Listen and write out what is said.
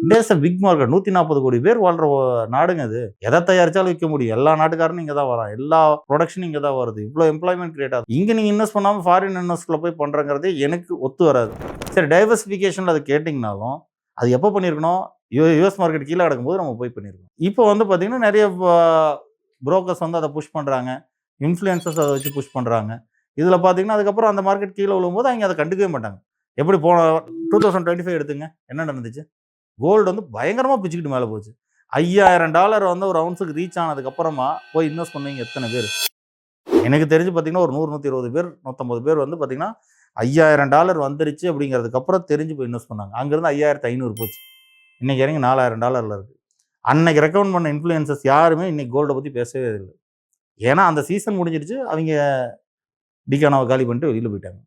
India big market. 140 கோடி பேர் வாழ்ற நாடுங்க அது. எதை தயாரிச்சாலும் விற்க முடியும். எல்லா நாட்டுக்காரனும் இங்க தான் வரான். எல்லா ப்ரொடக்ஷனும் இங்க தான் வருது. இவ்வளோ எம்ப்ளாய்மெண்ட் கிரியேட் ஆகுது. இங்க நீங்க இன்வெஸ்ட் பண்ணாம ஃபாரின் இன்வெஸ்ட்ல போய் பண்றங்கிறதே எனக்கு ஒத்து வராது. சரி, டைவர்சிஃபிகேஷன்ல அது கேட்டிங்கனாலும் அது எப்போ பண்ணியிருக்கணும்? யுஎஸ் மார்க்கெட் கீழே கிடக்கும்போது நம்ம போய் பண்ணியிருக்கோம். இப்போ வந்து பார்த்தீங்கன்னா நிறைய புரோக்கர்ஸ் வந்து அதை புஷ் பண்ணுறாங்க. இன்ஃப்ளூயன்சர்ஸ் அதை வச்சு புஷ் பண்ணுறாங்க. இதில் பார்த்தீங்கன்னா அதுக்கப்புறம் அந்த மார்க்கெட் கீழே விழும்போது அவங்க அதை கண்டுக்கவே மாட்டாங்க. எப்படி போன 2025 எடுத்துங்க, என்ன நடந்துச்சு? கோல்டு வந்து பயங்கரமாக பிச்சுக்கிட்டு மேலே போச்சு. $5000 வந்து ஒரு அவுன்ஸுக்கு ரீச் ஆனதுக்கப்புறமா போய் இன்வெஸ்ட் பண்ணீங்க எத்தனை பேர்? எனக்கு தெரிஞ்சு பார்த்தீங்கன்னா ஒரு 100, 120 பேர், 150 பேர் வந்து பார்த்தீங்கன்னா $5000 வந்துருச்சு அப்படிங்கிறதுக்கப்புறம் தெரிஞ்சு போய் இன்வெஸ்ட் பண்ணாங்க. அங்கேருந்து 5500 போச்சு. இன்னைக்கு இறங்கி $4000 இருக்கு. அன்னைக்கு ரெக்கமெண்ட் பண்ண இன்ஃப்ளூயன்சர்ஸ் யாருமே இன்னைக்கு கோல்டை பற்றி பேசவே இல்லை. ஏன்னா அந்த சீசன் முடிஞ்சிடுச்சு. அவங்க டிகானாவை காலி பண்ணிட்டு வெளியில் போயிட்டாங்க.